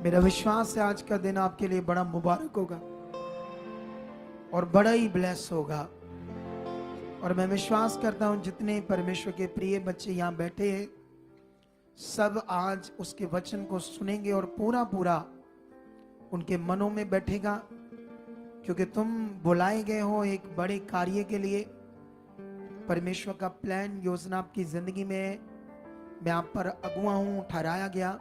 मेरा विश्वास है आज का दिन आपके लिए बड़ा मुबारक होगा और बड़ा ही ब्लेस होगा। और मैं विश्वास करता हूं जितने परमेश्वर के प्रिय बच्चे यहाँ बैठे हैं सब आज उसके वचन को सुनेंगे और पूरा पूरा उनके मनों में बैठेगा, क्योंकि तुम बुलाए गए हो एक बड़े कार्य के लिए। परमेश्वर का प्लान योजना आपकी जिंदगी में है। मैं आप पर अगुआ हूं, ठहराया गया,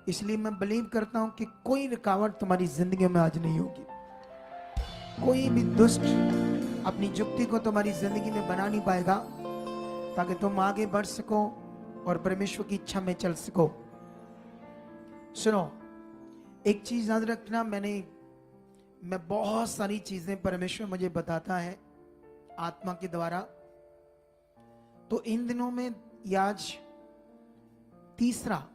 इसलिए मैं बिलीव करता हूं कि कोई रुकावट तुम्हारी जिंदगी में आज नहीं होगी। कोई भी दुष्ट अपनी जुक्ति को तुम्हारी जिंदगी में बना नहीं पाएगा, ताकि तुम आगे बढ़ सको और परमेश्वर की इच्छा में चल सको। सुनो, एक चीज याद रखना, मैं बहुत सारी चीजें परमेश्वर मुझे बताता है आत्मा के द्वारा। तो इन दिनों में आज तीसरा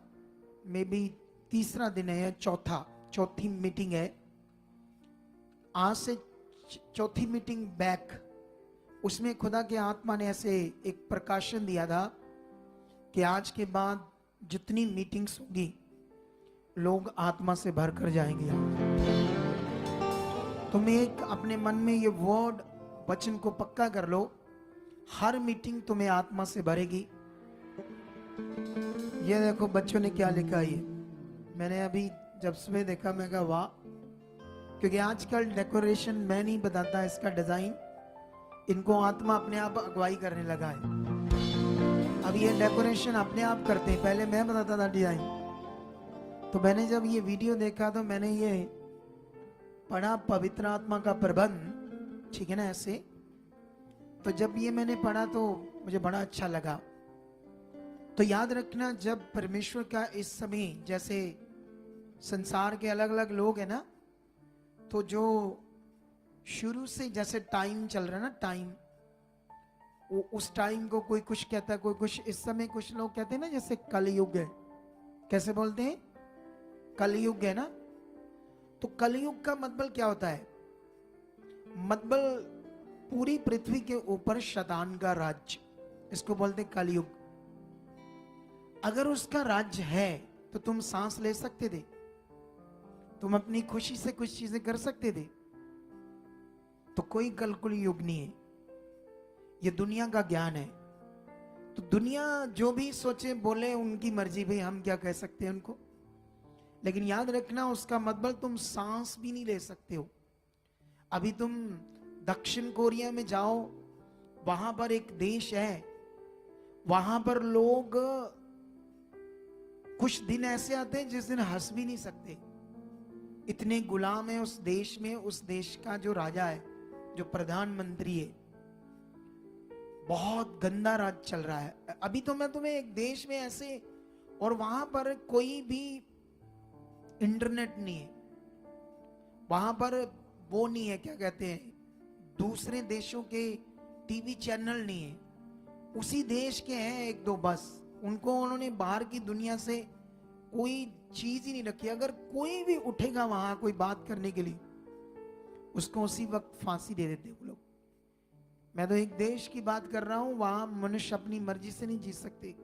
दिन है, चौथी मीटिंग है। आज से चौथी मीटिंग बैक, उसमें खुदा के आत्मा ने ऐसे एक प्रकाशन दिया था कि आज के बाद जितनी मीटिंग्स होगी लोग आत्मा से भर कर जाएंगे। तुम एक अपने मन में ये वर्ड वचन को पक्का कर लो, हर मीटिंग तुम्हें आत्मा से भरेगी। ये देखो बच्चों ने क्या लिखा है, मैंने अभी जब सुबह देखा मैं कहा वाह, क्योंकि आजकल डेकोरेशन मैं नहीं बताता इसका डिजाइन, इनको आत्मा अपने आप अगुवाई करने लगा है। अब ये डेकोरेशन अपने आप करते हैं, पहले मैं बताता था डिजाइन। तो मैंने जब ये वीडियो देखा तो मैंने ये पढ़ा पवित्र आत्मा का प्रबंध, ठीक है ना ऐसे। तो जब ये मैंने पढ़ा तो मुझे बड़ा अच्छा लगा। तो याद रखना, जब परमेश्वर का इस समय जैसे संसार के अलग अलग लोग हैं ना, तो जो शुरू से जैसे टाइम चल रहा है ना, टाइम, वो उस टाइम को कोई कुछ कहता है, कोई कुछ। इस समय कुछ लोग कहते हैं ना जैसे कलयुग है, कैसे बोलते हैं, कलयुग है ना। तो कलयुग का मतलब क्या होता है, मतलब पूरी पृथ्वी के ऊपर शैतान का राज्य, इसको बोलते हैं कलयुग। अगर उसका राज्य है तो तुम सांस ले सकते थे, तुम अपनी खुशी से कुछ चीजें कर सकते थे। तो कोई कलकुल युग नहीं है, ये दुनिया का ज्ञान है। तो दुनिया जो भी सोचे बोले उनकी मर्जी, भाई हम क्या कह सकते हैं उनको। लेकिन याद रखना, उसका मतलब तुम सांस भी नहीं ले सकते हो। अभी तुम दक्षिण कोरिया में जाओ, वहां पर एक देश है, वहां पर लोग कुछ दिन ऐसे आते हैं जिस दिन हंस भी नहीं सकते, इतने गुलाम है उस देश में। उस देश का जो राजा है, जो प्रधानमंत्री है, बहुत गंदा राज चल रहा है। अभी तो मैं तुम्हें एक देश में ऐसे, और वहां पर कोई भी इंटरनेट नहीं है, वहां पर वो नहीं है, क्या कहते हैं, दूसरे देशों के टीवी चैनल नहीं है। उसी देश के हैं एक दो बस, उनको उन्होंने बाहर की दुनिया से कोई चीज ही नहीं रखी। अगर कोई भी उठेगा वहां कोई बात करने के लिए, उसको उसी वक्त फांसी दे देते वो लोग। मैं तो एक देश की बात कर रहा हूं, वहां मनुष्य अपनी मर्जी से नहीं जी सकते।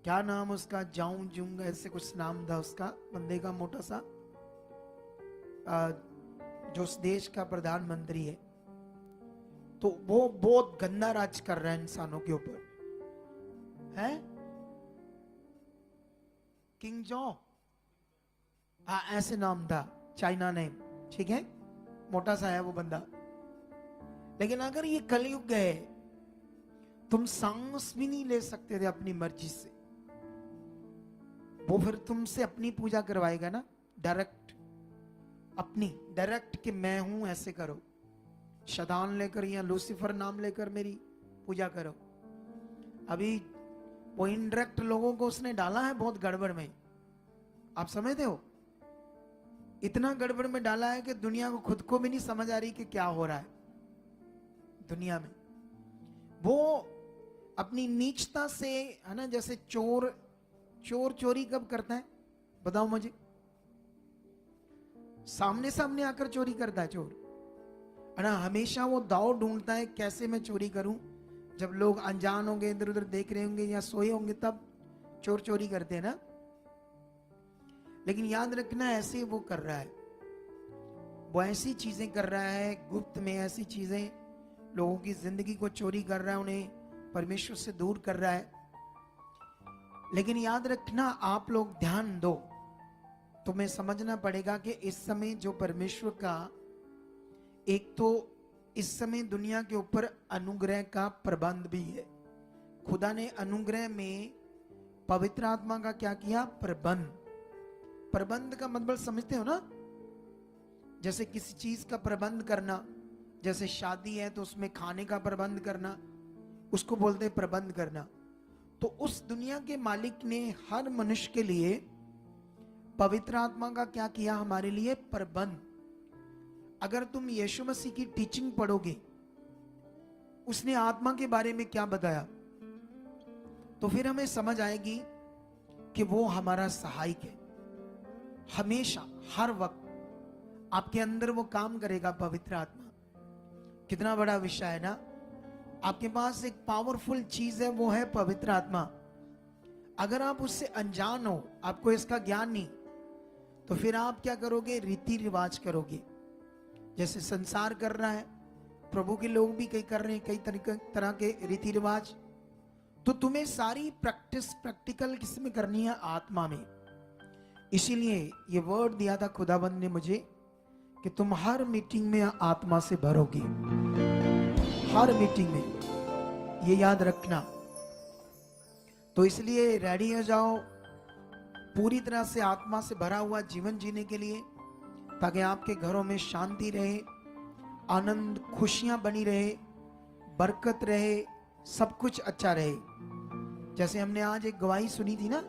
क्या नाम उसका, जाऊं जूंगा ऐसे कुछ नाम था उसका बंदे का, मोटा सा, जो उस देश का प्रधानमंत्री है। तो वो बहुत गंदा राज कर रहा है इंसानों के ऊपर, है किंग जो, हाँ ऐसे नाम था, चाइना नेम, ठीक है, मोटा सा है वो बंदा। लेकिन अगर ये कलयुग है, तुम सांस भी नहीं ले सकते थे अपनी मर्जी से। वो फिर तुमसे अपनी पूजा करवाएगा ना, डायरेक्ट अपनी, डायरेक्ट कि मैं हूं ऐसे करो, शैतान लेकर या लूसीफर नाम लेकर मेरी पूजा करो। अभी वो इनडायरेक्ट लोगों को उसने डाला है बहुत गड़बड़ में, आप समझते हो, इतना गड़बड़ में डाला है कि दुनिया को खुद को भी नहीं समझ आ रही कि क्या हो रहा है दुनिया में। वो अपनी नीचता से, है ना, जैसे चोर चोरी कब करता है बताओ मुझे, सामने सामने आकर चोरी करता है चोर, है ना। हमेशा वो दाव ढूंढता है कैसे मैं चोरी करूं, जब लोग अनजान होंगे, इधर उधर देख रहे होंगे या सोए होंगे, तब चोर चोरी करते हैं ना। लेकिन याद रखना ऐसे वो कर रहा है, वो ऐसी चीजें कर रहा है गुप्त में, ऐसी चीजें लोगों की जिंदगी को चोरी कर रहा है, उन्हें परमेश्वर से दूर कर रहा है। लेकिन याद रखना, आप लोग ध्यान दो, तुम्हें समझना पड़ेगा कि इस समय जो परमेश्वर का, एक तो इस समय दुनिया के ऊपर अनुग्रह का प्रबंध भी है। खुदा ने अनुग्रह में पवित्र आत्मा का क्या किया? प्रबंध। प्रबंध का मतलब समझते हो ना? जैसे किसी चीज का प्रबंध करना, जैसे शादी है तो उसमें खाने का प्रबंध करना, उसको बोलते हैं प्रबंध करना। तो उस दुनिया के मालिक ने हर मनुष्य के लिए पवित्र आत्मा का क्या किया? हमारे लिए प्रबंध। अगर तुम यीशु मसीह की टीचिंग पढ़ोगे, उसने आत्मा के बारे में क्या बताया, तो फिर हमें समझ आएगी कि वो हमारा सहायक है। हमेशा हर वक्त आपके अंदर वो काम करेगा पवित्र आत्मा। कितना बड़ा विषय है ना? आपके पास एक पावरफुल चीज है, वो है पवित्र आत्मा। अगर आप उससे अनजान हो, आपको इसका ज्ञान नहीं, तो फिर आप क्या करोगे? रीति रिवाज करोगे, जैसे संसार कर रहा है, प्रभु के लोग भी कई कर रहे हैं, कई तरह के रीति रिवाज। तो तुम्हें सारी प्रैक्टिस प्रैक्टिकल किसमें करनी है? आत्मा में। इसीलिए ये वर्ड दिया था खुदाबंद ने मुझे कि तुम हर मीटिंग में आत्मा से भरोगे, हर मीटिंग में, ये याद रखना। तो इसलिए रेडी हो जाओ पूरी तरह से आत्मा से भरा हुआ जीवन जीने के लिए, ताकि आपके घरों में शांति रहे, आनंद, खुशियां बनी रहे, बरकत रहे, सब कुछ अच्छा रहे। जैसे हमने आज एक गवाही सुनी थी ना,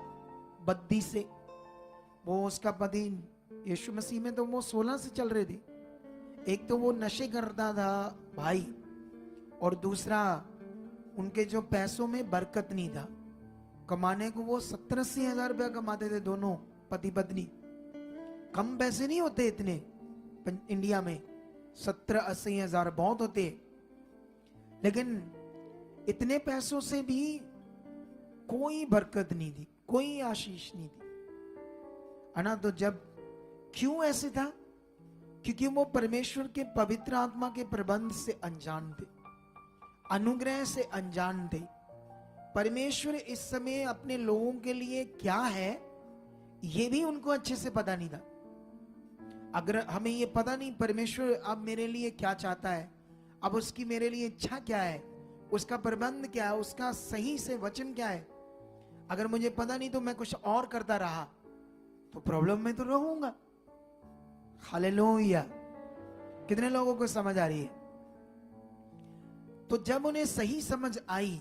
बद्दी से, वो उसका पति यीशु मसीह में तो वो 16 से चल रहे थे। एक तो वो नशे करता था भाई, और दूसरा उनके जो पैसों में बरकत नहीं था। कमाने को वो 70-80 हजार रुपया कमाते थे दोनों पति पत्नी। कम पैसे नहीं होते इतने इंडिया में, 70-80 हजार बहुत होते। लेकिन इतने पैसों से भी कोई बरकत नहीं थी, कोई आशीष नहीं थी, है ना? तो जब क्यों ऐसे था? क्योंकि वो परमेश्वर के पवित्र आत्मा के प्रबंध से अनजान थे, अनुग्रह से अनजान थे। परमेश्वर इस समय अपने लोगों के लिए क्या है, ये भी उनको अच्छे से पता नहीं था। अगर हमें ये पता नहीं परमेश्वर अब मेरे लिए क्या चाहता है, अब उसकी मेरे लिए इच्छा क्या है, उसका प्रबंध क्या है, उसका सही से वचन क्या है, अगर मुझे पता नहीं तो मैं कुछ और करता रहा तो प्रॉब्लम में तो रहूंगा। हालेलुया! कितने लोगों को समझ आ रही है? तो जब उन्हें सही समझ आई,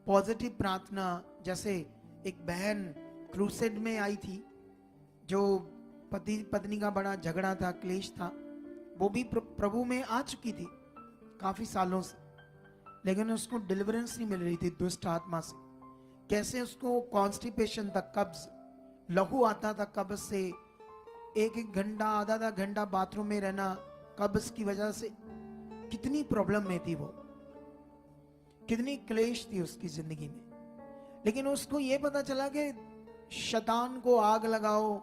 पॉजिटिव प्रार्थना, जैसे एक बहन क्रूसेड में आई थी, जो पति पत्नी का बड़ा झगड़ा था, क्लेश था, वो भी प्रभु में आ चुकी थी काफी सालों से, लेकिन उसको डिलीवरेंस नहीं मिल रही थी दुष्ट आत्मा से। कैसे उसको कॉन्स्टिपेशन था, कब्ज, लहू आता था कब्ज से, एक घंटा आधा घंटा बाथरूम में रहना कब्ज की वजह से। कितनी प्रॉब्लम में थी वो, कितनी क्लेश थी उसकी जिंदगी में। लेकिन उसको ये पता चला कि शैतान को आग लगाओ,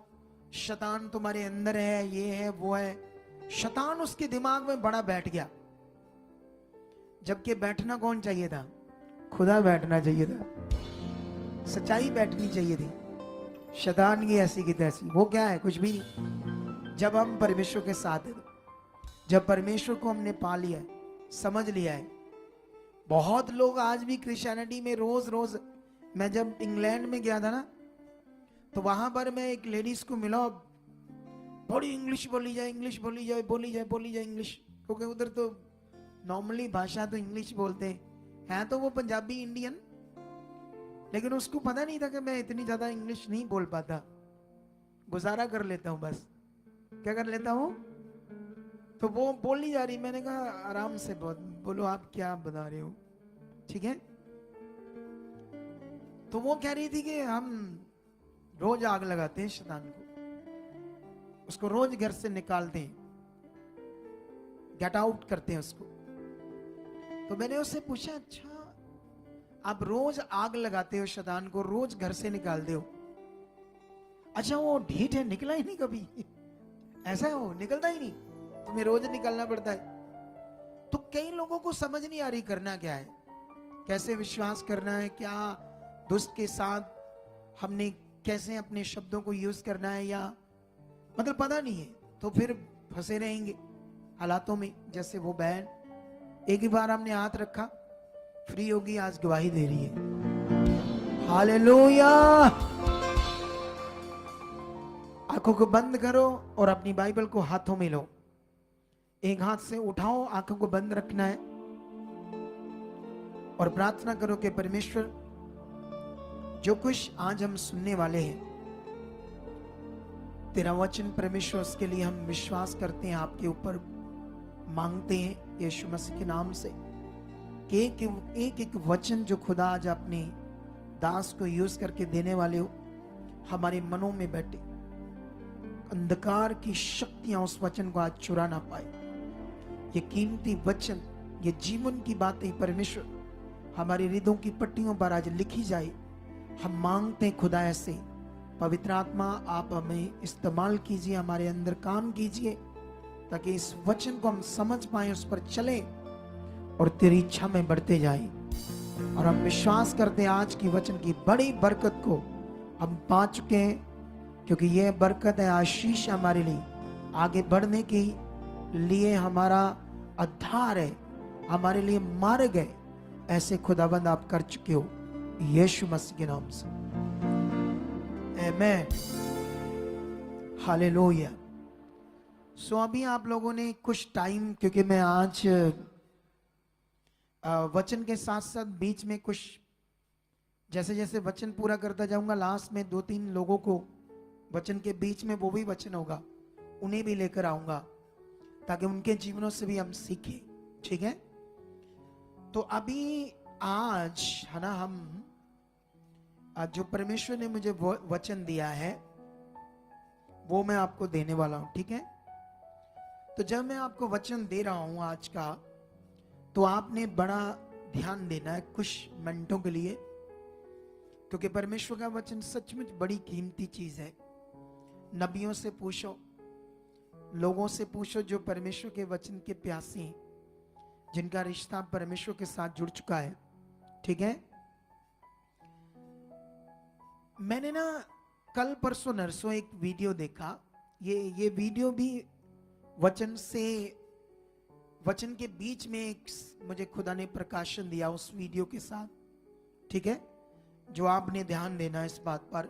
शैतान तुम्हारे अंदर है, ये है वो है। शैतान उसके दिमाग में बड़ा बैठ गया, जबकि बैठना कौन चाहिए था? खुदा बैठना चाहिए था, सच्चाई बैठनी चाहिए थी। शैतान की ऐसी की तैसी, वो क्या है? कुछ भी नहीं। जब हम परमेश्वर के साथ हैं, जब परमेश्वर को हमने पा लिया है, समझ लिया है। बहुत लोग आज भी क्रिश्चियनिटी में रोज रोज, मैं जब इंग्लैंड में गया था ना, तो वहां पर मैं एक लेडीज को मिला, बड़ी इंग्लिश बोली जाए, इंग्लिश बोली जाए, बोली जाए, बोली जाए इंग्लिश, क्योंकि उधर तो नॉर्मली भाषा तो इंग्लिश बोलते हैं, तो वो पंजाबी इंडियन। लेकिन उसको पता नहीं था कि मैं इतनी ज्यादा इंग्लिश नहीं बोल पाता, गुजारा कर लेता हूं बस। क्या कर लेता हूं? तो वो बोली जा रही, मैंने कहा आराम से बोलो, आप क्या बता रहे हो, ठीक है? तो वो कह रही थी कि हम रोज आग लगाते हैं शैतान को, उसको रोज घर से निकालते हैं, गेट आउट करते हैं उसको। तो मैंने उससे पूछा, अच्छा आप रोज आग लगाते हो शैतान को, रोज घर से निकालते हो, अच्छा वो ढीठ है, निकला ही नहीं कभी। ऐसा है, वो निकलता ही नहीं, तुम्हें रोज निकलना पड़ता है। तो कई लोगों को समझ नहीं आ रही करना क्या है, कैसे विश्वास करना है, क्या दुष्ट के साथ हमने कैसे अपने शब्दों को यूज करना है, या मतलब पता नहीं है। तो फिर फंसे रहेंगे हालातों में। जैसे वो बहन, एक ही बार हमने हाथ रखा, फ्री होगी, आज गवाही दे रही है। हालेलुया। आंखों को बंद करो और अपनी बाइबल को हाथों में लो। एक हाथ से उठाओ, आंखों को बंद रखना है और प्रार्थना करो कि परमेश्वर, जो कुछ आज हम सुनने वाले हैं, तेरा वचन परमेश्वर, उसके लिए हम विश्वास करते हैं, आपके ऊपर मांगते हैं यीशु मसीह के नाम से कि एक एक वचन जो खुदा आज अपने दास को यूज करके देने वाले हो, हमारे मनों में बैठे, अंधकार की शक्तियां उस वचन को आज चुरा ना पाए। ये कीमती वचन, ये जीवन की बातें परमेश्वर हमारे हृदयों की पट्टियों पर आज लिखी जाए। हम मांगते हैं खुदा ऐसे, पवित्र आत्मा आप हमें इस्तेमाल कीजिए, हमारे अंदर काम कीजिए, ताकि इस वचन को हम समझ पाए, उस पर चले और तेरी इच्छा में बढ़ते जाए। और हम विश्वास करते हैं आज की वचन की बड़ी बरकत को हम पा चुके हैं, क्योंकि यह बरकत है, आशीष हमारे लिए आगे बढ़ने के लिए हमारा आधार है, हमारे लिए मार्ग है। ऐसे खुदाबंद आप कर चुके हो यीशु मसीह के नाम से। आमीन, हालेलुया। सो अभी आप लोगों ने कुछ टाइम, क्योंकि मैं आज वचन के साथ साथ बीच में कुछ, जैसे जैसे वचन पूरा करता जाऊंगा, लास्ट में 2-3 लोगों को वचन के बीच में वो भी वचन होगा, उन्हें भी लेकर आऊंगा, ताकि उनके जीवनों से भी हम सीखें। ठीक है? तो अभी आज है ना, हम आज जो परमेश्वर ने मुझे वचन दिया है वो मैं आपको देने वाला हूं। ठीक है? तो जब मैं आपको वचन दे रहा हूं आज का, तो आपने बड़ा ध्यान देना है कुछ मिनटों के लिए, क्योंकि परमेश्वर का वचन सचमुच बड़ी कीमती चीज है। नबियों से पूछो, लोगों से पूछो जो परमेश्वर के वचन के प्यासे हैं, जिनका रिश्ता परमेश्वर के साथ जुड़ चुका है। ठीक है? मैंने ना कल परसों नरसों एक वीडियो देखा। ये वीडियो भी वचन से, वचन के बीच में एक मुझे खुदा ने प्रकाशन दिया उस वीडियो के साथ। ठीक है? जो आपने ध्यान देना इस बात पर।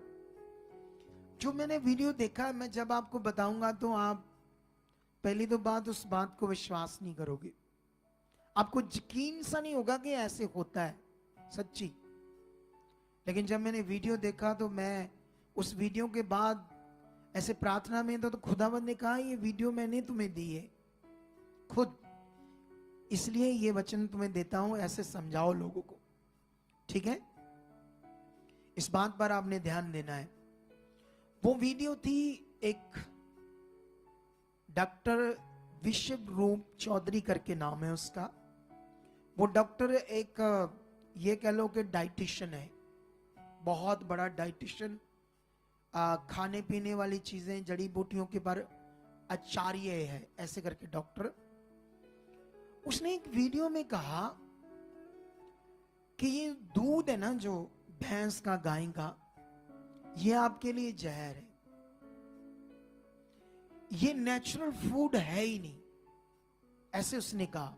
जो मैंने वीडियो देखा, मैं जब आपको बताऊंगा तो आप पहली तो बात, उस बात को विश्वास नहीं करोगे, आपको यकीन सा नहीं होगा कि ऐसे होता है, सच्ची। लेकिन जब मैंने वीडियो देखा तो मैं उस वीडियो के बाद ऐसे प्रार्थना में था, तो खुदावंद ने कहा ये वीडियो मैंने तुम्हें दी है खुद, इसलिए ये वचन तुम्हें देता हूं, ऐसे समझाओ लोगों को। ठीक है? इस बात पर आपने ध्यान देना है। वो वीडियो थी, एक डॉक्टर विश्व रूप चौधरी करके नाम है उसका। वो डॉक्टर एक, ये कह लो कि डाइटिशियन है, बहुत बड़ा डाइटिशियन, खाने पीने वाली चीजें, जड़ी बूटियों के पर आचार्य है, ऐसे करके डॉक्टर। उसने एक वीडियो में कहा कि ये दूध है ना, जो भैंस का, गाय का, ये आपके लिए जहर है, ये नेचुरल फूड है ही नहीं, ऐसे उसने कहा।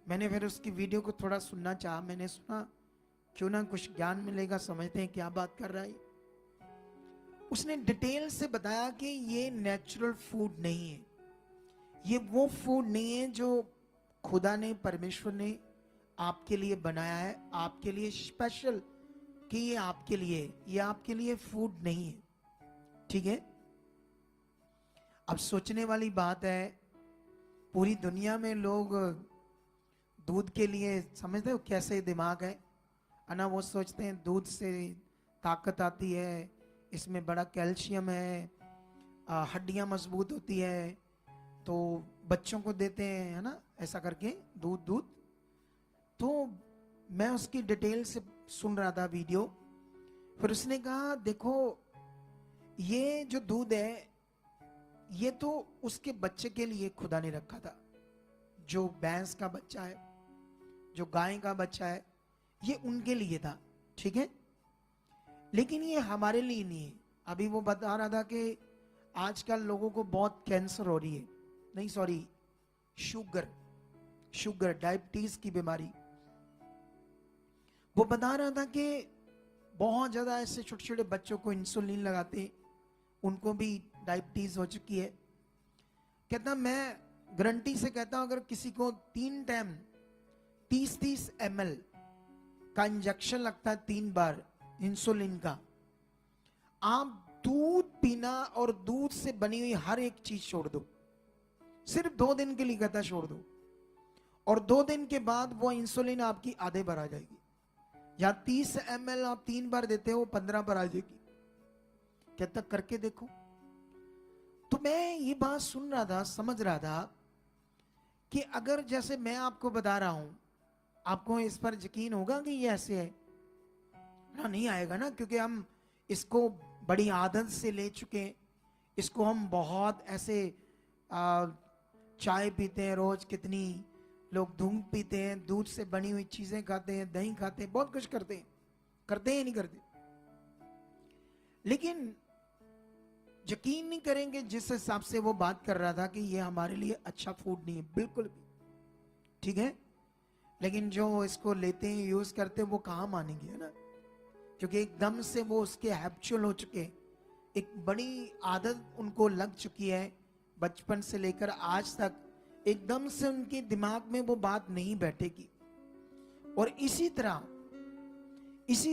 मैंने फिर उसकी वीडियो को थोड़ा सुनना चाहा। मैंने सुना, क्यों ना कुछ ज्ञान मिलेगा, समझते हैं क्या बात कर रहा है। उसने डिटेल से बताया कि ये नेचुरल फूड नहीं है, ये वो फूड नहीं है जो खुदा ने, परमेश्वर ने आपके लिए बनाया है, आपके लिए स्पेशल, कि ये आपके लिए, ये आपके लिए फूड नहीं है। ठीक है? अब सोचने वाली बात है, पूरी दुनिया में लोग दूध के लिए, समझते हो कैसे दिमाग है ना, वो सोचते हैं दूध से ताकत आती है, इसमें बड़ा कैल्शियम है, हड्डियां मजबूत होती है, तो बच्चों को देते हैं, है ना, ऐसा करके दूध। तो मैं उसकी डिटेल से सुन रहा था वीडियो। फिर उसने कहा देखो, ये जो दूध है ये तो उसके बच्चे के लिए खुदा ने रखा था। जो भैंस का बच्चा है, जो गाय का बच्चा है, ये उनके लिए था, ठीक है। लेकिन ये हमारे लिए नहीं है। अभी वो बता रहा था कि आजकल लोगों को बहुत कैंसर हो रही है, नहीं सॉरी, शुगर डायबिटीज की बीमारी। वो बता रहा था कि बहुत ज्यादा ऐसे छोटे छोटे बच्चों को इंसुलिन लगाते हैं, उनको भी डायबिटीज हो चुकी है। कहता मैं गारंटी से कहता हूं, अगर किसी को 3 टाइम 30-30 ml का इंजेक्शन लगता है 3 बार इंसुलिन का, आप दूध पीना और दूध से बनी हुई हर एक चीज छोड़ दो, सिर्फ 2 दिन के लिए कहता छोड़ दो, और 2 दिन के बाद वो इंसुलिन आपकी आधे पर आ जाएगी। या 30 ml आप 3 बार देते हो, 15 पर आ जाएगी। कहता करके देखो। तो मैं ये बात सुन रहा था, समझ रहा था कि अगर जैसे मैं आपको बता रहा हूं, आपको इस पर यकीन होगा कि ये ऐसे है ना? नहीं आएगा ना, क्योंकि हम इसको बड़ी आदत से ले चुके। इसको हम बहुत ऐसे चाय पीते हैं रोज, कितनी लोग दूध पीते हैं, दूध से बनी हुई चीजें खाते हैं, दही खाते हैं, बहुत कुछ करते हैं, करते हैं नहीं करते। लेकिन यकीन नहीं करेंगे जिस हिसाब से वो बात कर रहा था कि ये हमारे लिए अच्छा फूड नहीं है, बिल्कुल भी, ठीक है। लेकिन जो इसको लेते हैं, यूज करते हैं, वो कहां मानेंगे, है ना? क्योंकि एकदम से वो उसके हैबिचुअल हो चुके, एक बड़ी आदत उनको लग चुकी है, बचपन से लेकर आज तक एकदम से उनके दिमाग में वो बात नहीं बैठेगी। और इसी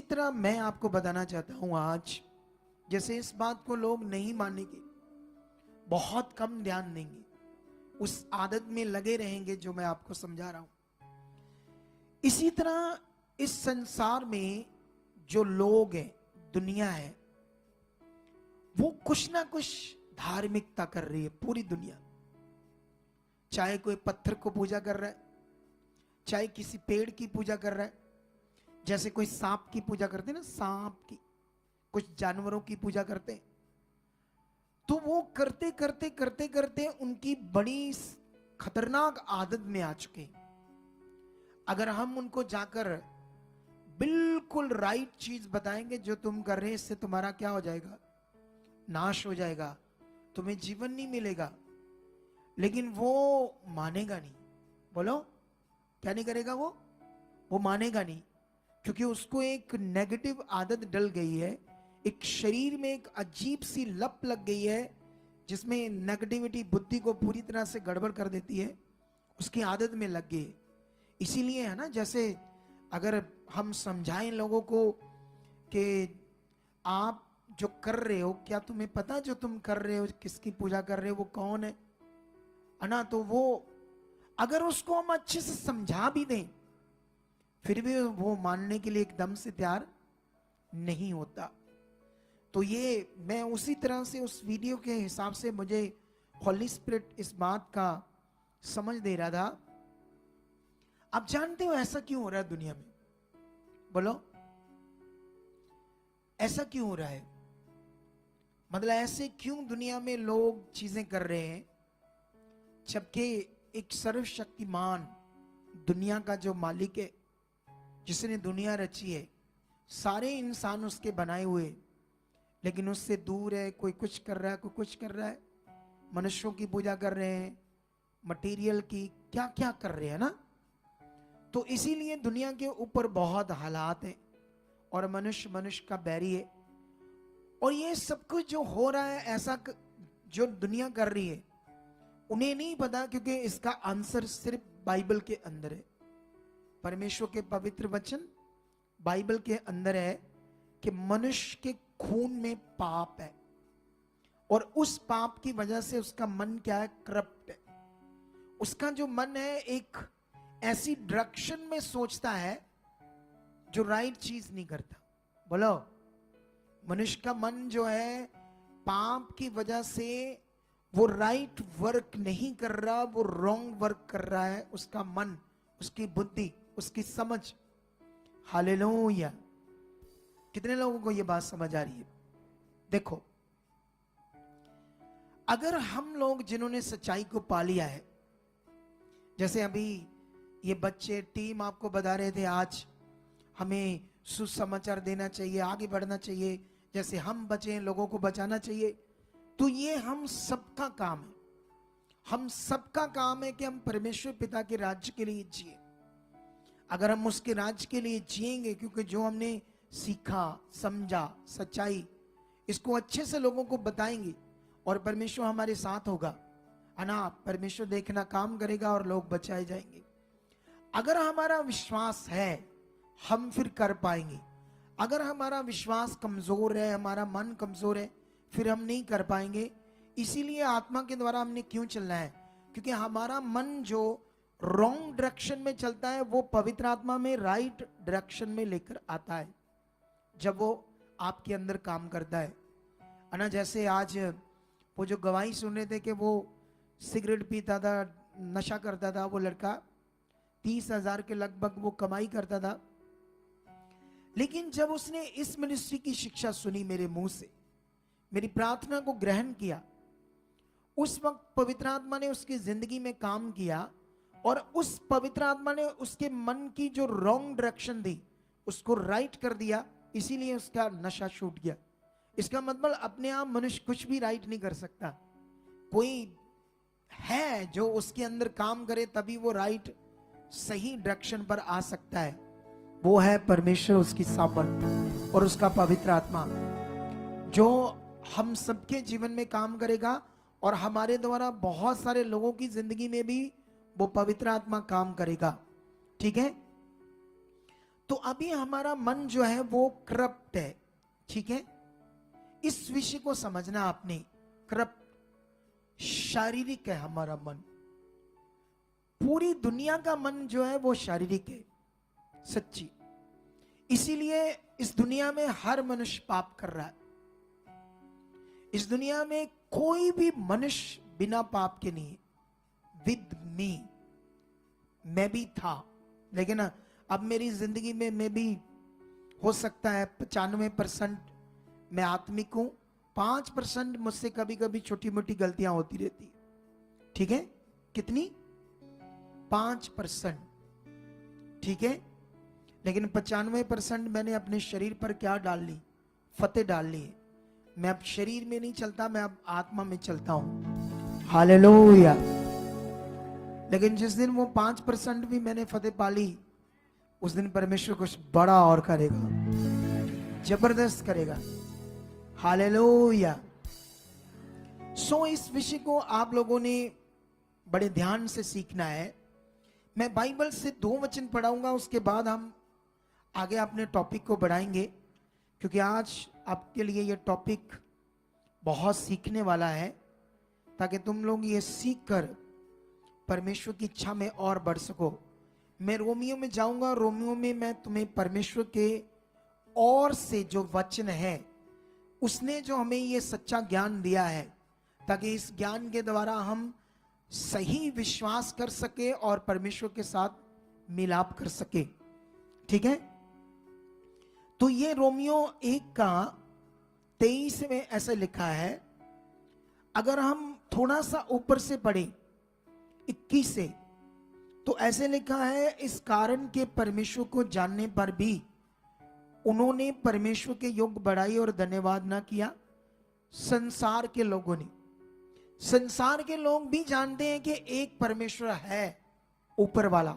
तरह मैं आपको बताना चाहता हूं आज, जैसे इस बात को लोग नहीं मानेंगे, बहुत कम ध्यान देंगे, उस आदत में लगे रहेंगे जो मैं आपको समझा रहा हूं। इसी तरह इस संसार में जो लोग हैं, दुनिया है, वो कुछ ना कुछ धार्मिकता कर रही है, पूरी दुनिया। चाहे कोई पत्थर को पूजा कर रहा है, चाहे किसी पेड़ की पूजा कर रहा है, जैसे कोई सांप की पूजा करते हैं ना, सांप की, कुछ जानवरों की पूजा करते हैं। तो वो करते करते करते करते उनकी बड़ी खतरनाक आदत में आ चुके। अगर हम उनको जाकर बिल्कुल राइट चीज बताएंगे, जो तुम कर रहे हैं इससे तुम्हारा क्या हो जाएगा, नाश हो जाएगा, तुम्हें जीवन नहीं मिलेगा, लेकिन वो मानेगा नहीं। बोलो क्या नहीं करेगा? वो मानेगा नहीं, क्योंकि उसको एक नेगेटिव आदत डल गई है, एक शरीर में एक अजीब सी लप लग गई है, जिसमें नेगेटिविटी बुद्धि को पूरी तरह से गड़बड़ कर देती है, उसकी आदत में लग गई। इसीलिए है ना, जैसे अगर हम समझाएं लोगों को कि आप जो कर रहे हो, क्या तुम्हें पता जो तुम कर रहे हो, किसकी पूजा कर रहे हो, वो कौन है ना? तो वो अगर उसको हम अच्छे से समझा भी दें, फिर भी वो मानने के लिए एकदम से तैयार नहीं होता। तो ये मैं उसी तरह से उस वीडियो के हिसाब से मुझे हॉली स्पिरिट इस बात का समझ दे रहा था। आप जानते हो ऐसा क्यों हो रहा है दुनिया में? बोलो ऐसा क्यों हो रहा है? मतलब ऐसे क्यों दुनिया में लोग चीजें कर रहे हैं, जबकि एक सर्वशक्तिमान दुनिया का जो मालिक है, जिसने दुनिया रची है, सारे इंसान उसके बनाए हुए, लेकिन उससे दूर है। कोई कुछ कर रहा है, कोई कुछ कर रहा है, मनुष्यों की पूजा कर रहे हैं, मटेरियल की क्या क्या कर रहे हैं ना। तो इसीलिए दुनिया के ऊपर बहुत हालात हैं, और मनुष्य मनुष्य का बैरी है। और ये सब कुछ जो हो रहा है, ऐसा जो दुनिया कर रही है, उन्हें नहीं पता, क्योंकि इसका आंसर सिर्फ बाइबल के अंदर है। परमेश्वर के पवित्र वचन बाइबल के अंदर है कि मनुष्य के खून में पाप है, और उस पाप की वजह से उसका मन क्या है, करप्ट है। उसका जो मन है एक ऐसी डायरेक्शन में सोचता है जो राइट चीज नहीं करता। बोलो, मनुष्य का मन जो है पाप की वजह से वो राइट वर्क नहीं कर रहा, वो रॉन्ग वर्क कर रहा है। उसका मन, उसकी बुद्धि, उसकी समझ। हालेलुया! कितने लोगों को ये बात समझ आ रही है? देखो, अगर हम लोग जिन्होंने सच्चाई को पा लिया है, जैसे अभी ये बच्चे टीम आपको बता रहे थे, आज हमें सुसमाचार देना चाहिए, आगे बढ़ना चाहिए, जैसे हम बचे लोगों को बचाना चाहिए, तो ये हम सबका काम है। हम सबका काम है कि हम परमेश्वर पिता के राज्य के लिए जिए। अगर हम उसके राज्य के लिए जिएंगे, क्योंकि जो हमने सीखा समझा सच्चाई, इसको अच्छे से लोगों को बताएंगे और परमेश्वर हमारे साथ होगा, है ना। परमेश्वर देखना काम करेगा और लोग बचाए जाएंगे। अगर हमारा विश्वास है हम फिर कर पाएंगे। अगर हमारा विश्वास कमजोर है, हमारा मन कमजोर है, फिर हम नहीं कर पाएंगे। इसीलिए आत्मा के द्वारा हमने क्यों चलना है, क्योंकि हमारा मन जो रॉन्ग डायरेक्शन में चलता है वो पवित्र आत्मा में राइट डायरेक्शन में लेकर आता है जब वो आपके अंदर काम करता है ना। जैसे आज वो जो गवाही सुन रहे थे कि वो सिगरेट पीता था, नशा करता था, वो लड़का 30,000 के लगभग वो कमाई करता था, लेकिन जब उसने इस मिनिस्ट्री की शिक्षा सुनी मेरे मुंह से, मेरी प्रार्थना को ग्रहण किया, उस वक्त पवित्र आत्मा ने उसकी जिंदगी में काम किया और उस पवित्र आत्मा ने उसके मन की जो रॉन्ग डायरेक्शन थी उसको राइट कर दिया। इसीलिए उसका नशा छूट गया। इसका मतलब अपने आप मनुष्य कुछ भी राइट नहीं कर सकता, कोई है जो उसके अंदर काम करे तभी वो राइट सही डायरेक्शन पर आ सकता है। वो है परमेश्वर, उसकी सामर्थ और उसका पवित्र आत्मा जो हम सबके जीवन में काम करेगा और हमारे द्वारा बहुत सारे लोगों की जिंदगी में भी वो पवित्र आत्मा काम करेगा। ठीक है, तो अभी हमारा मन जो है वो करप्ट है। ठीक है, इस विषय को समझना आपने। करप्ट शारीरिक है हमारा मन। पूरी दुनिया का मन जो है वो शारीरिक है, सच्ची। इसीलिए इस दुनिया में हर मनुष्य पाप कर रहा है। इस दुनिया में कोई भी मनुष्य बिना पाप के नहीं है। विद मी, मैं भी था, लेकिन अब मेरी जिंदगी में मैं भी हो सकता है 95% मैं आत्मिक हूं, 5% मुझसे कभी कभी छोटी मोटी गलतियां होती रहती है। ठीक है, कितनी? 5%। ठीक है, लेकिन 95% मैंने अपने शरीर पर क्या डाल ली? फतेह डाल ली है। मैं अब शरीर में नहीं चलता, मैं अब आत्मा में चलता हूं। हालेलुया। लेकिन जिस दिन वो 5% भी मैंने फतेह पाली, उस दिन परमेश्वर कुछ बड़ा और करेगा, जबरदस्त करेगा। हालेलुया। सो इस विषय को आप लोगों ने बड़े ध्यान से सीखना है। मैं बाइबल से 2 वचन पढ़ाऊंगा, उसके बाद हम आगे अपने टॉपिक को बढ़ाएंगे, क्योंकि आज आपके लिए ये टॉपिक बहुत सीखने वाला है, ताकि तुम लोग ये सीख कर परमेश्वर की इच्छा में और बढ़ सको। मैं रोमियो में जाऊंगा, रोमियो में मैं तुम्हें परमेश्वर के और से जो वचन है, उसने जो हमें ये सच्चा ज्ञान दिया है, ताकि इस ज्ञान के द्वारा हम सही विश्वास कर सके और परमेश्वर के साथ मिलाप कर सके। ठीक है, तो ये रोमियो 1 का 23 में ऐसे लिखा है। अगर हम थोड़ा सा ऊपर से पढ़े 21 से, तो ऐसे लिखा है, इस कारण के परमेश्वर को जानने पर भी उन्होंने परमेश्वर के योग बढ़ाई और धन्यवाद ना किया। संसार के लोगों ने, संसार के लोग भी जानते हैं कि एक परमेश्वर है, ऊपर वाला,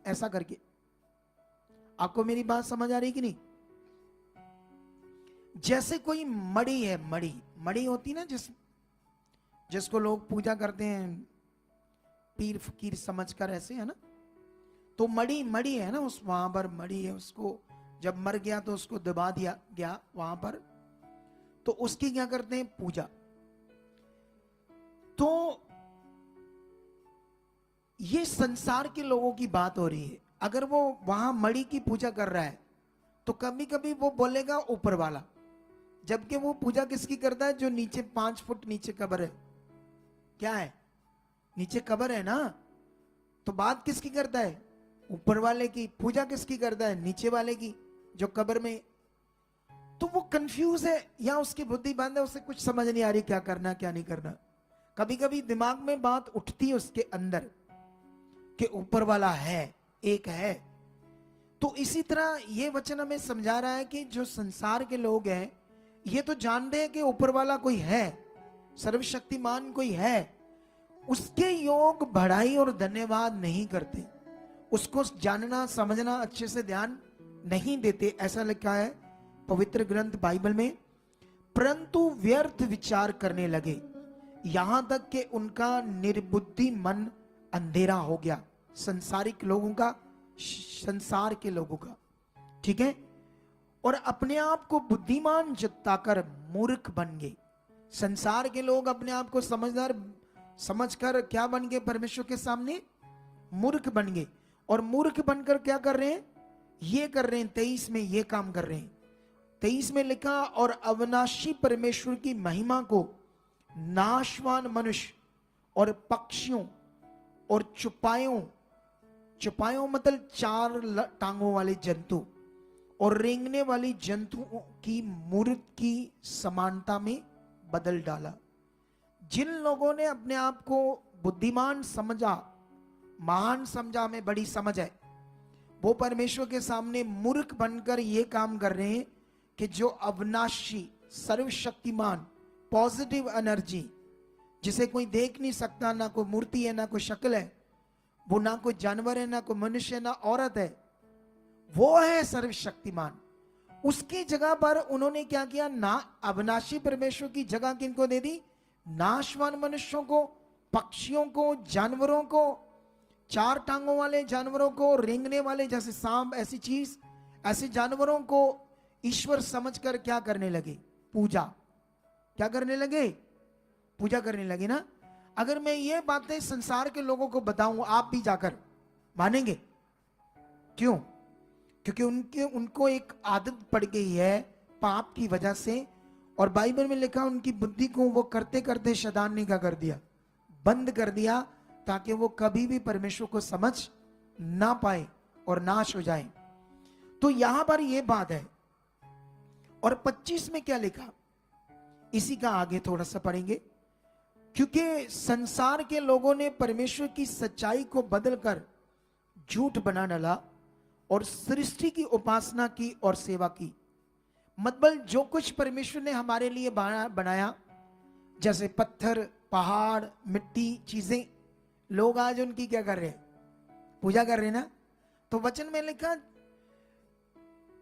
ऐसा करके। आपको मेरी बात समझ आ रही कि नहीं? जैसे कोई मड़ी है, मड़ी होती ना, जिसको लोग पूजा करते हैं पीर फकीर समझकर, ऐसे है ना। तो मड़ी है ना, उस वहां पर मड़ी है, उसको जब मर गया तो उसको दबा दिया गया वहां पर, तो उसकी क्या करते हैं? पूजा। तो ये संसार के लोगों की बात हो रही है। अगर वो वहां मड़ी की पूजा कर रहा है तो कभी कभी वो बोलेगा ऊपर वाला, जबकि वो पूजा किसकी करता है? जो नीचे 5 फुट नीचे कब्र है। क्या है? नीचे कब्र है ना, तो बात किसकी करता है? ऊपर वाले की। पूजा किसकी करता है? नीचे वाले की, जो कब्र में। तो वो कंफ्यूज है, या उसकी बुद्धि बंद है, उसे कुछ समझ नहीं आ रही क्या करना क्या नहीं करना। कभी कभी दिमाग में बात उठती है उसके अंदर कि ऊपर वाला है, एक है। तो इसी तरह ये वचन हमें समझा रहा है कि जो संसार के लोग हैं ये तो जानते हैं कि ऊपर वाला कोई है, सर्वशक्तिमान कोई है, उसके योग बढ़ाई और धन्यवाद नहीं करते, उसको जानना समझना अच्छे से ध्यान नहीं देते। ऐसा लिखा है पवित्र ग्रंथ बाइबल में, परंतु व्यर्थ विचार करने लगे, यहां तक कि उनका निर्बुद्धि मन अंधेरा हो गया। संसारिक लोगों का, संसार के लोगों का, ठीक है, और अपने आप को बुद्धिमान जताकर मूर्ख बन गए। संसार के लोग अपने आप को समझदार समझकर क्या बन गए? परमेश्वर के सामने मूर्ख बन गए। और मूर्ख बनकर क्या कर रहे हैं? ये कर रहे हैं, 23 में ये काम कर रहे हैं। 23 में लिखा, और अविनाशी परमेश्वर की महिमा को नाशवान मनुष्य और पक्षियों और चुपायों मतलब 4 टांगों वाले जंतु और रेंगने वाली जंतुओं की मूर्त की समानता में बदल डाला। जिन लोगों ने अपने आप को बुद्धिमान समझा, महान समझा, में बड़ी समझ है, वो परमेश्वर के सामने मूर्ख बनकर ये काम कर रहे हैं कि जो अविनाशी, सर्वशक्तिमान, पॉजिटिव एनर्जी, जिसे कोई देख नहीं सकता, ना कोई मूर्ति है, ना कोई शक्ल है, वो ना कोई जानवर है, ना कोई मनुष्य है, ना औरत है, वो है सर्वशक्तिमान। उसकी जगह पर उन्होंने क्या किया? ना अविनाशी परमेश्वर की जगह किनको दे दी? नाशवान मनुष्यों को, पक्षियों को, जानवरों को, 4 टांगों वाले जानवरों को, रेंगने वाले जैसे सांप, ऐसी चीज, ऐसे जानवरों को ईश्वर समझकर क्या करने लगे? पूजा। क्या करने लगे? पूजा करने लगे ना। अगर मैं ये बातें संसार के लोगों को बताऊं, आप भी जाकर मानेंगे? क्यों? क्योंकि उनको एक आदत पड़ गई है पाप की वजह से। और बाइबल में लिखा, उनकी बुद्धि को वो करते करते शैतान ने क्या कर दिया? बंद कर दिया, ताकि वो कभी भी परमेश्वर को समझ ना पाए और नाश हो जाए। तो यहां पर ये बात है। और 25 में क्या लिखा? इसी का आगे थोड़ा सा पढ़ेंगे। क्योंकि संसार के लोगों ने परमेश्वर की सच्चाई को बदलकर झूठ बना डाला और सृष्टि की उपासना की और सेवा की। मतलब जो कुछ परमेश्वर ने हमारे लिए बनाया, जैसे पत्थर, पहाड़, मिट्टी, चीजें, लोग आज उनकी क्या कर रहे हैं? पूजा कर रहे हैं ना। तो वचन में लिखा,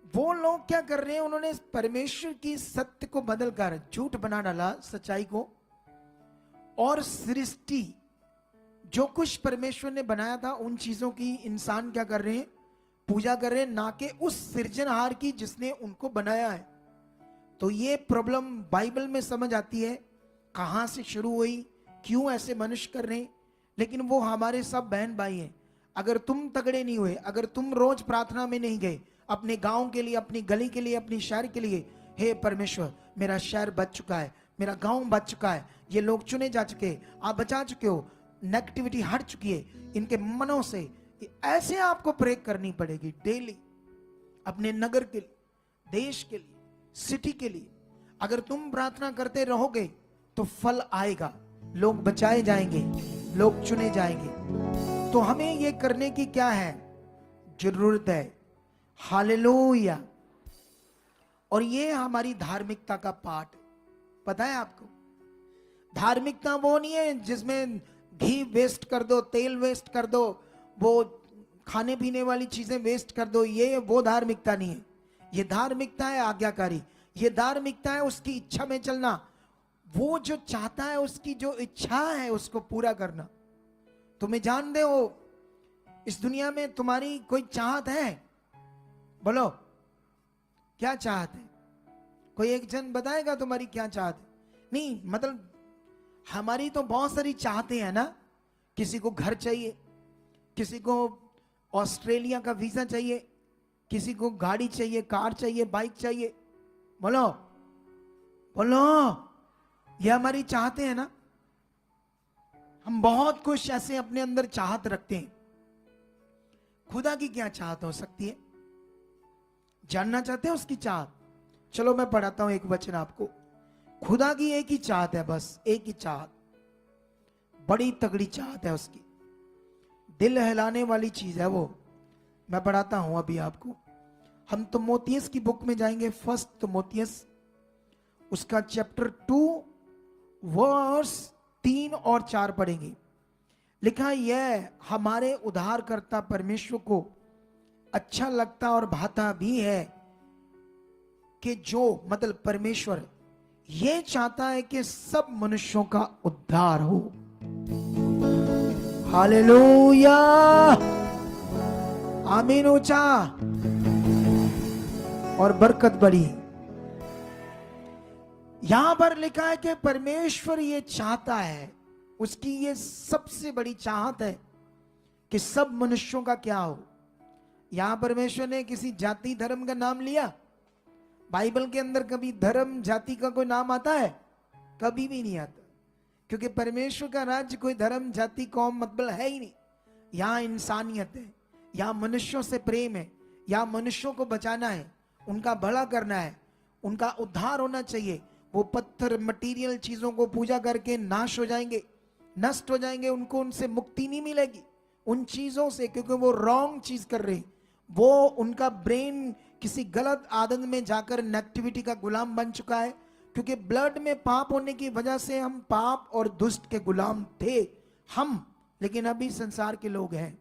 वो लोग क्या कर रहे हैं? उन्होंने परमेश्वर की सत्य को बदलकर झूठ बना डाला, सच्चाई को, और सृष्टि, जो कुछ परमेश्वर ने बनाया था, उन चीजों की इंसान क्या कर रहे हैं? पूजा कर रहे हैं, ना कि उस सृजनहार की जिसने उनको बनाया है। तो ये प्रॉब्लम बाइबल में समझ आती है, कहां से शुरू हुई, क्यों ऐसे मनुष्य कर रहे हैं। लेकिन वो हमारे सब बहन भाई हैं। अगर तुम तगड़े नहीं हुए, अगर तुम रोज प्रार्थना में नहीं गए, अपने गांव के लिए, अपनी गली के लिए, अपनी शहर के लिए, हे परमेश्वर मेरा शहर बच चुका है, मेरा गांव बच चुका है, ये लोग चुने जा चुके, आप बचा चुके हो, नेगेटिविटी हट चुकी है इनके मनों से, ऐसे आपको प्रे करनी पड़ेगी डेली, अपने नगर के लिए, देश के लिए, सिटी के लिए। अगर तुम प्रार्थना करते रहोगे तो फल आएगा, लोग बचाए जाएंगे, लोग चुने जाएंगे। तो हमें ये करने की क्या है? जरूरत है। हालेलुया। और ये हमारी धार्मिकता का पार्ट। पता है आपको, धार्मिकता वो नहीं है जिसमें घी वेस्ट कर दो, तेल वेस्ट कर दो, वो खाने पीने वाली चीजें वेस्ट कर दो, ये वो धार्मिकता नहीं है। ये धार्मिकता है आज्ञाकारी। ये धार्मिकता है उसकी इच्छा में चलना। वो जो चाहता है, उसकी जो इच्छा है, उसको पूरा करना। तुम्हें जानते हो इस दुनिया में तुम्हारी कोई चाहत है? बोलो, क्या चाहत है? कोई एक जन बताएगा तुम्हारी क्या चाहत है? नहीं, मतलब हमारी तो बहुत सारी चाहते हैं ना। किसी को घर चाहिए, किसी को ऑस्ट्रेलिया का वीजा चाहिए, किसी को गाड़ी चाहिए, कार चाहिए, बाइक चाहिए। बोलो बोलो, ये हमारी चाहते हैं ना। हम बहुत कुछ ऐसे अपने अंदर चाहत रखते हैं। खुदा की क्या चाहत हो सकती है? जानना चाहते हैं उसकी चाहत? चलो मैं पढ़ाता हूं एक वचन आपको। खुदा की एक ही चाहत है, बस एक ही चाहत। बड़ी तगड़ी चाहत है उसकी, दिल हिलाने वाली चीज है वो। मैं पढ़ाता हूं अभी आपको। हम तिमोथियस की बुक में जाएंगे, फर्स्ट तिमोथियस, उसका चैप्टर 2 वर्स 3 और 4 पढ़ेंगे। लिखा यह हमारे उद्धारकर्ता परमेश्वर को अच्छा लगता और भाता भी है कि जो, मतलब परमेश्वर ये चाहता है कि सब मनुष्यों का उद्धार हो। हालेलुया, आमीन ऊंचा, और बरकत बड़ी। यहां पर लिखा है कि परमेश्वर ये चाहता है, उसकी ये सबसे बड़ी चाहत है कि सब मनुष्यों का क्या हो। यहां परमेश्वर ने किसी जाति धर्म का नाम लिया? बाइबल के अंदर कभी धर्म जाति का कोई नाम आता है? कभी भी नहीं आता, क्योंकि परमेश्वर का राज्य कोई धर्म जाति कौम मतलब है ही नहीं। यहां इंसानियत है, यहां मनुष्यों से प्रेम है, यहां मनुष्यों को बचाना है, उनका भला करना है, उनका उद्धार होना चाहिए। वो पत्थर मटीरियल चीजों को पूजा करके नाश हो जाएंगे, नष्ट हो जाएंगे, उनको उनसे मुक्ति नहीं मिलेगी उन चीजों से, क्योंकि वो रॉन्ग चीज कर रहे हैं। वो उनका ब्रेन किसी गलत आदत में जाकर नेगेटिविटी का गुलाम बन चुका है, क्योंकि ब्लड में पाप होने की वजह से हम पाप और दुष्ट के गुलाम थे हम। लेकिन अभी संसार के लोग हैं,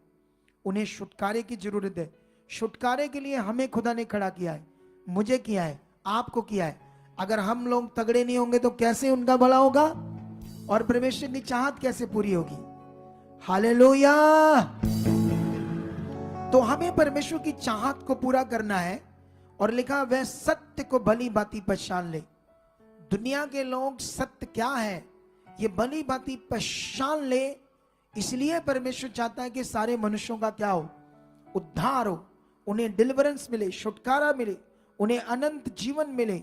उन्हें छुटकारे की जरूरत है। छुटकारे के लिए हमें खुदा ने खड़ा किया है, मुझे किया है, आपको किया है। अगर हम लोग तगड़े नहीं होंगे तो कैसे उनका भला होगा, और परमेश्वर की चाहत कैसे पूरी होगी। हालेलुया। तो हमें परमेश्वर की चाहत को पूरा करना है, और लिखा वह सत्य को भली भांति पहचान ले। दुनिया के लोग सत्य क्या है ये भली भांति पहचान ले, इसलिए परमेश्वर चाहता है कि सारे मनुष्यों का क्या हो, उद्धार हो, उन्हें डिलीवरेंस मिले, छुटकारा मिले, उन्हें अनंत जीवन मिले,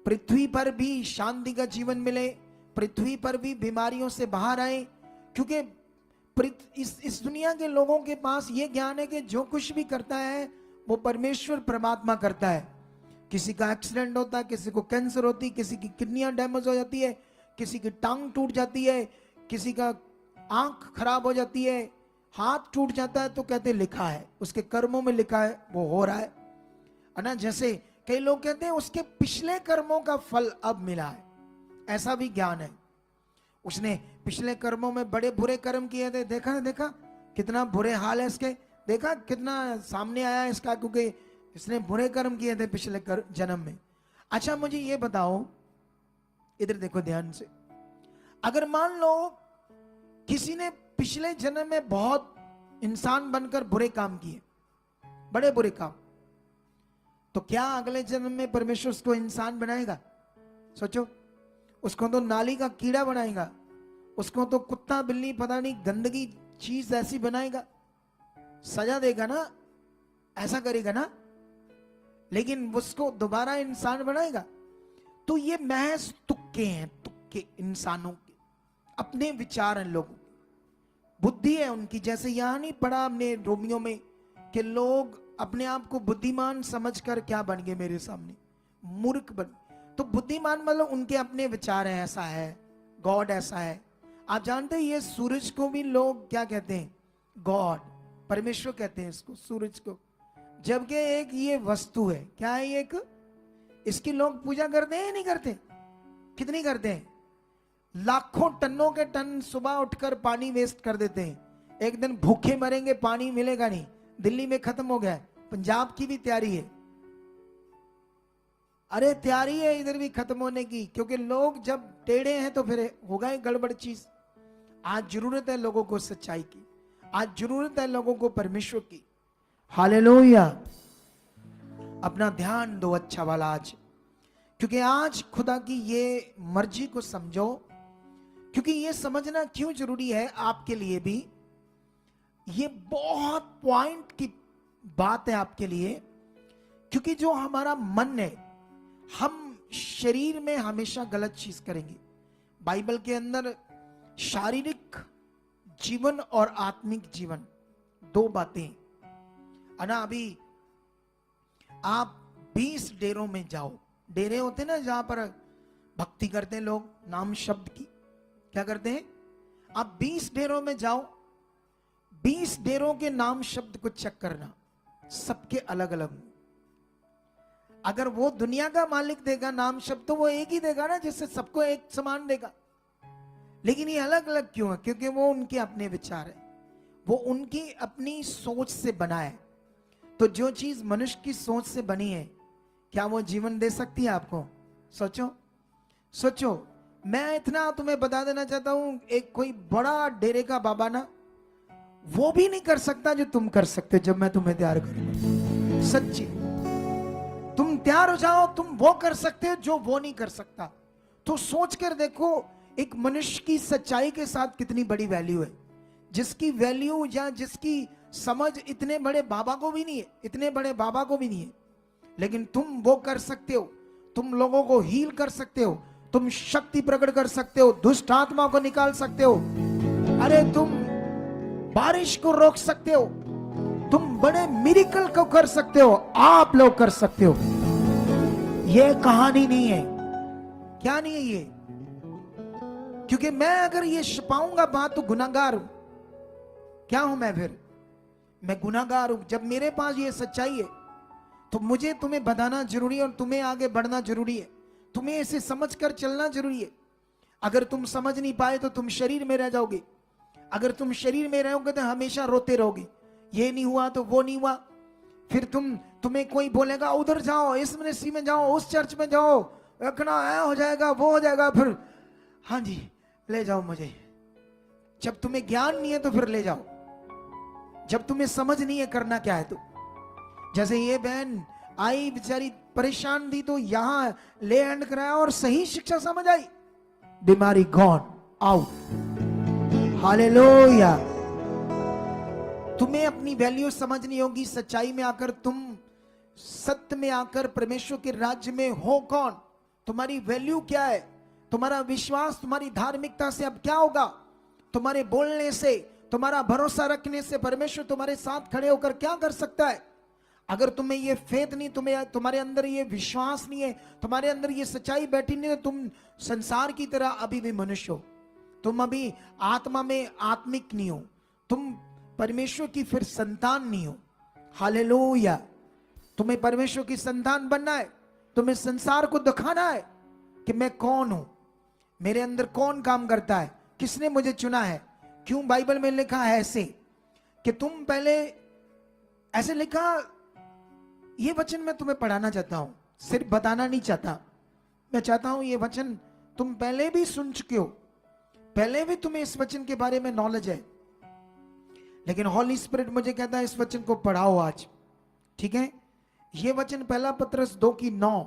पृथ्वी पर भी शांति का जीवन मिले, पृथ्वी पर भी बीमारियों से बाहर आए। क्योंकि इस दुनिया के लोगों के पास ये ज्ञान है कि जो कुछ भी करता है वो परमेश्वर परमात्मा करता है। किसी का एक्सीडेंट होता है, किसी को कैंसर होती है, किसी की किडनियां डैमेज हो जाती है, किसी की टांग टूट जाती है, किसी का आंख खराब हो जाती है, हाथ टूट जाता है, तो कहते लिखा है, उसके कर्मों में लिखा है, वो हो रहा है ना। जैसे कई लोग कहते हैं उसके पिछले कर्मों का फल अब मिला है, ऐसा भी ज्ञान है। उसने पिछले कर्मों में बड़े बुरे कर्म किए थे, देखा कितना बुरे हाल है इसके, देखा कितना सामने आया इसका, क्योंकि इसने बुरे कर्म किए थे पिछले जन्म में। अच्छा मुझे ये बताओ, इधर देखो ध्यान से, अगर मान लो किसी ने पिछले जन्म में बहुत इंसान बनकर बुरे काम किए, बड़े बुरे काम, तो क्या अगले जन्म में परमेश्वर उसको इंसान बनाएगा? सोचो, उसको तो नाली का कीड़ा बनाएगा, उसको तो कुत्ता बिल्ली पता नहीं गंदगी चीज ऐसी बनाएगा, सजा देगा ना, ऐसा करेगा ना, लेकिन उसको दोबारा इंसान बनाएगा? तो ये महज तुक्के हैं, तुक्के इंसानों के अपने विचार हैं, लोगों बुद्धि है उनकी। जैसे यहां नहीं पढ़ा हमने रोमियो में कि लोग अपने आप को बुद्धिमान समझकर क्या बन गए मेरे सामने, मूर्ख बन। तो बुद्धिमान मतलब उनके अपने विचार हैं, ऐसा है, गॉड ऐसा है। आप जानते हैं ये सूरज को भी लोग क्या कहते हैं? गॉड, परमेश्वर कहते हैं इसको, सूरज को, जबकि एक ये वस्तु है। क्या है ये? एक, इसकी लोग पूजा करते हैं या नहीं करते? कितनी करते हैं? लाखों टनों के टन सुबह उठकर पानी वेस्ट कर देते हैं। एक दिन भूखे मरेंगे, पानी मिलेगा नहीं। दिल्ली में खत्म हो गया, पंजाब की भी तैयारी है, अरे तैयारी है इधर भी खत्म होने की, क्योंकि लोग जब टेढ़े हैं तो फिर होगा ही गड़बड़ चीज। आज जरूरत है लोगों को सच्चाई की, आज जरूरत है लोगों को परमेश्वर की। हालेलुया। अपना ध्यान दो अच्छा वाला आज, क्योंकि आज खुदा की ये मर्जी को समझो, क्योंकि ये समझना क्यों जरूरी है आपके लिए भी। ये बहुत पॉइंट की बात है आपके लिए, क्योंकि जो हमारा मन है, हम शरीर में हमेशा गलत चीज करेंगे। बाइबल के अंदर शारीरिक जीवन और आत्मिक जीवन दो बातें है ना। अभी आप 20 डेरों में जाओ, डेरे होते ना जहां पर भक्ति करते हैं लोग नाम शब्द की, क्या करते हैं? आप 20 डेरों में जाओ, 20 डेरों के नाम शब्द को चेक करना, सबके अलग अलग। अगर वो दुनिया का मालिक देगा नाम शब्द तो वो एक ही देगा ना, जिससे सबको एक समान देगा। लेकिन ये अलग अलग क्यों है? क्योंकि वो उनके अपने विचार है, वो उनकी अपनी सोच से बना है। तो जो चीज मनुष्य की सोच से बनी है, क्या वो जीवन दे सकती है आपको? सोचो सोचो। मैं इतना तुम्हें बता देना चाहता हूं, एक कोई बड़ा डेरे का बाबा ना, वो भी नहीं कर सकता जो तुम कर सकते जब मैं तुम्हें तैयार करूंगा। सच्ची, तुम तैयार हो जाओ, तुम वो कर सकते हो जो वो नहीं कर सकता। तो सोच कर देखो, एक मनुष्य की सच्चाई के साथ कितनी बड़ी वैल्यू है, जिसकी वैल्यू या जिसकी समझ इतने बड़े बाबा को भी नहीं है, इतने बड़े बाबा को भी नहीं है। लेकिन तुम वो कर सकते हो, तुम लोगों को हील कर सकते हो, तुम शक्ति प्रकट कर सकते हो, दुष्ट आत्मा को निकाल सकते हो, अरे तुम बारिश को रोक सकते हो, तुम बड़े मिरेकल को कर सकते हो, आप लोग कर सकते हो। ये कहानी नहीं है। क्या नहीं है ये? क्योंकि मैं अगर ये छुपाऊंगा बात तो गुनाहगार हूं। क्या हूं मैं फिर? मैं गुनाहगार हूं। जब मेरे पास ये सच्चाई है तो मुझे तुम्हें बताना जरूरी है और तुम्हें आगे बढ़ना जरूरी है, तुम्हें इसे समझकर चलना जरूरी है। अगर तुम समझ नहीं पाए तो तुम शरीर में रह जाओगे। अगर तुम शरीर में रहोगे तो हमेशा रोते रहोगे, ये नहीं हुआ तो वो नहीं हुआ। फिर तुम्हें कोई बोलेगा उधर जाओ, इस मिनिस्ट्री में जाओ, उस चर्च में जाओ, रखना ऐ हो जाएगा वो हो जाएगा, फिर हाँ जी ले जाओ मुझे। जब तुम्हें ज्ञान नहीं है तो फिर ले जाओ, जब तुम्हें समझ नहीं है करना क्या है तो। जैसे ये बहन आई बेचारी परेशान थी तो यहां ले एंड कराया और सही शिक्षा समझ आई, बीमारी गॉन आउट। हालेलुया। तुम्हें अपनी वैल्यू समझनी होगी। सच्चाई में आकर, तुम सत्य में आकर परमेश्वर के राज्य में हो कौन, तुम्हारी वैल्यू क्या है, तुम्हारा विश्वास, तुम्हारी धार्मिकता से अब क्या होगा, तुम्हारे बोलने से, तुम्हारा भरोसा रखने से परमेश्वर तुम्हारे साथ खड़े होकर क्या कर सकता है। अगर तुम्हें ये फेथ नहीं, तुम्हारे अंदर ये विश्वास नहीं है, तुम्हारे अंदर ये सच्चाई बैठी नहीं है, तुम संसार की तरह अभी भी मनुष्य हो, तुम अभी आत्मा में आत्मिक नहीं हो, तुम परमेश्वर की फिर संतान नहीं हो। हालेलुया। तुम्हें परमेश्वर की संतान बनना है, तुम्हें संसार को दिखाना है कि मैं कौन हूं, मेरे अंदर कौन काम करता है, किसने मुझे चुना है। क्यों बाइबल में लिखा है ऐसे कि तुम पहले, ऐसे लिखा, ये वचन मैं तुम्हें पढ़ाना चाहता हूं, सिर्फ बताना नहीं चाहता। मैं चाहता हूं ये वचन तुम पहले भी सुन चुके हो, पहले भी तुम्हें इस वचन के बारे में नॉलेज है, लेकिन हॉली स्पिरिट मुझे कहता है इस वचन को पढ़ाओ आज। ठीक है? ये वचन पहला पत्रस 2:9,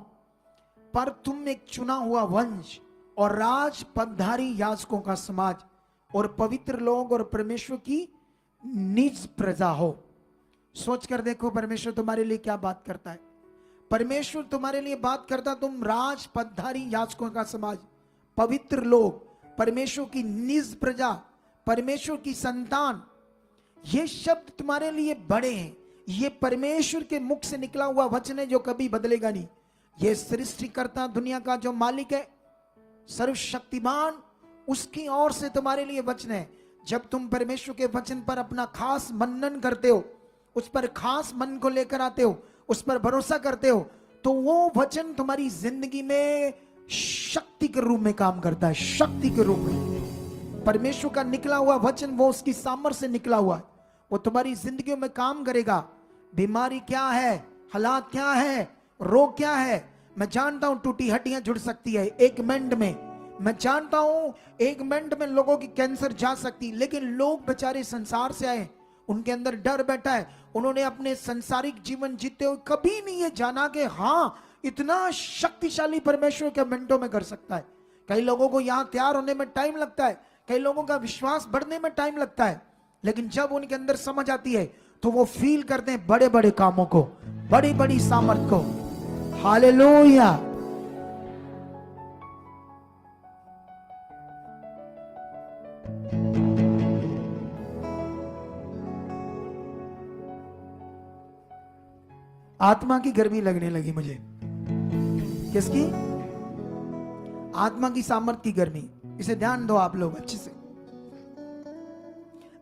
पर तुम एक चुना हुआ वंश और राज पदधारी याजकों का समाज और पवित्र लोग और परमेश्वर की निज प्रजा हो। सोच कर देखो परमेश्वर तुम्हारे लिए क्या बात करता है। परमेश्वर तुम्हारे लिए बात करता, तुम राज पदधारी याजकों का समाज, पवित्र लोग, परमेश्वर की निज प्रजा, परमेश्वर की संतान। ये शब्द तुम्हारे लिए बड़े हैं। ये परमेश्वर के मुख से निकला हुआ वचन है जो कभी बदलेगा नहीं। ये सृष्टिकर्ता, दुनिया का जो मालिक है, सर्वशक्तिमान, उसकी ओर से तुम्हारे लिए वचन है। जब तुम परमेश्वर के वचन पर अपना खास मनन करते हो, उस पर खास मन को लेकर आते हो, उस पर भरोसा करते हो, तो वो वचन तुम्हारी जिंदगी में शक्ति के रूप में काम करता है। शक्ति के रूप में परमेश्वर का निकला हुआ वचन, वो उसकी सामर्थ्य से निकला हुआ, वो तुम्हारी जिंदगी में काम करेगा। बीमारी क्या है, हालात क्या है, रोग क्या है, मैं जानता हूं टूटी हड्डियां जुड़ सकती है 1 मिनट में। मैं जानता हूं 1 मिनट में लोगों की कैंसर जा सकती, लेकिन लोग बेचारे संसार से आए, उनके अंदर डर बैठा है। उन्होंने अपने संसारिक जीवन जीते हुए कभी नहीं ये जाना कि हाँ इतना शक्तिशाली परमेश्वर के मिनटों में कर सकता है। कई लोगों को यहां तैयार होने में टाइम लगता है, कई लोगों का विश्वास बढ़ने में टाइम लगता है, लेकिन जब उनके अंदर समझ आती है तो वो फील करते हैं बड़े बड़े कामों को, बड़ी बड़ी सामर्थ को। हालेलुया। आत्मा की गर्मी लगने लगी मुझे। किसकी? आत्मा की सामर्थ की गर्मी। इसे ध्यान दो आप लोग अच्छे से।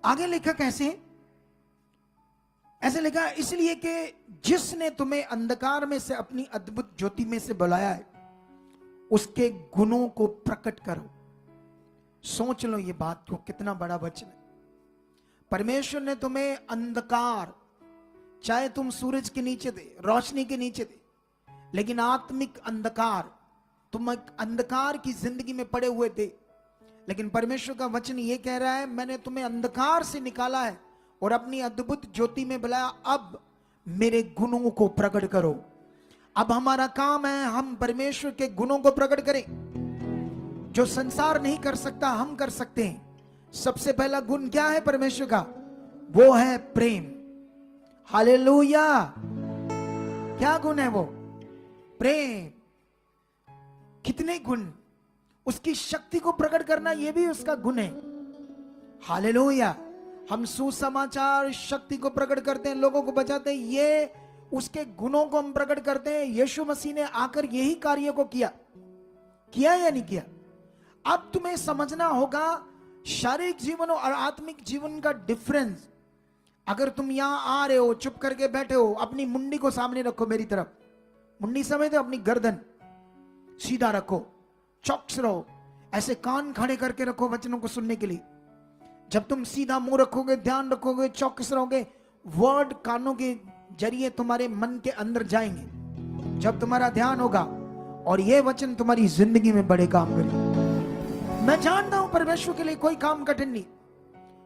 आगे लिखा कैसे, ऐसे लिखा, इसलिए कि जिसने तुम्हें अंधकार में से अपनी अद्भुत ज्योति में से बुलाया है, उसके गुणों को प्रकट करो। सोच लो ये बात को, कितना बड़ा वचन है। परमेश्वर ने तुम्हें अंधकार, चाहे तुम सूरज के नीचे थे, रोशनी के नीचे थे, लेकिन आत्मिक अंधकार, तुम एक अंधकार की जिंदगी में पड़े हुए थे, लेकिन परमेश्वर का वचन ये कह रहा है, मैंने तुम्हें अंधकार से निकाला है और अपनी अद्भुत ज्योति में बुलाया, अब मेरे गुणों को प्रकट करो। अब हमारा काम है हम परमेश्वर के गुणों को प्रकट करें। जो संसार नहीं कर सकता हम कर सकते हैं। सबसे पहला गुण क्या है परमेश्वर का? वो है प्रेम। हालेलुया। क्या गुण है वो? प्रेम। कितने गुण, उसकी शक्ति को प्रकट करना ये भी उसका गुण है। हालेलुया। हम सुसमाचार शक्ति को प्रकट करते हैं, लोगों को बचाते हैं, ये उसके गुणों को हम प्रकट करते हैं। यीशु मसीह ने आकर यही कार्य को किया या नहीं किया? अब तुम्हें समझना होगा शारीरिक जीवन और आत्मिक जीवन का डिफरेंस। अगर तुम यहां आ रहे हो, चुप करके बैठे हो, अपनी मुंडी को सामने रखो मेरी तरफ, मुंडी समझते हो? अपनी गर्दन सीधा रखो, चौकस रहो, ऐसे कान खड़े करके रखो वचनों को सुनने के लिए। जब तुम सीधा मुंह रखोगे, ध्यान रखोगे, चौकस रहोगे, वर्ड कानों के जरिए तुम्हारे मन के अंदर जाएंगे। जब तुम्हारा ध्यान होगा और ये वचन तुम्हारी जिंदगी में बड़े काम करेंगे। मैं जानता हूं परमेश्वर के लिए कोई काम कठिन नहीं।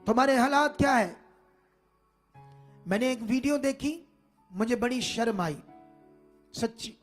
तुम्हारे हालात क्या है? मैंने एक वीडियो देखी, मुझे बड़ी शर्म आई, सच्ची।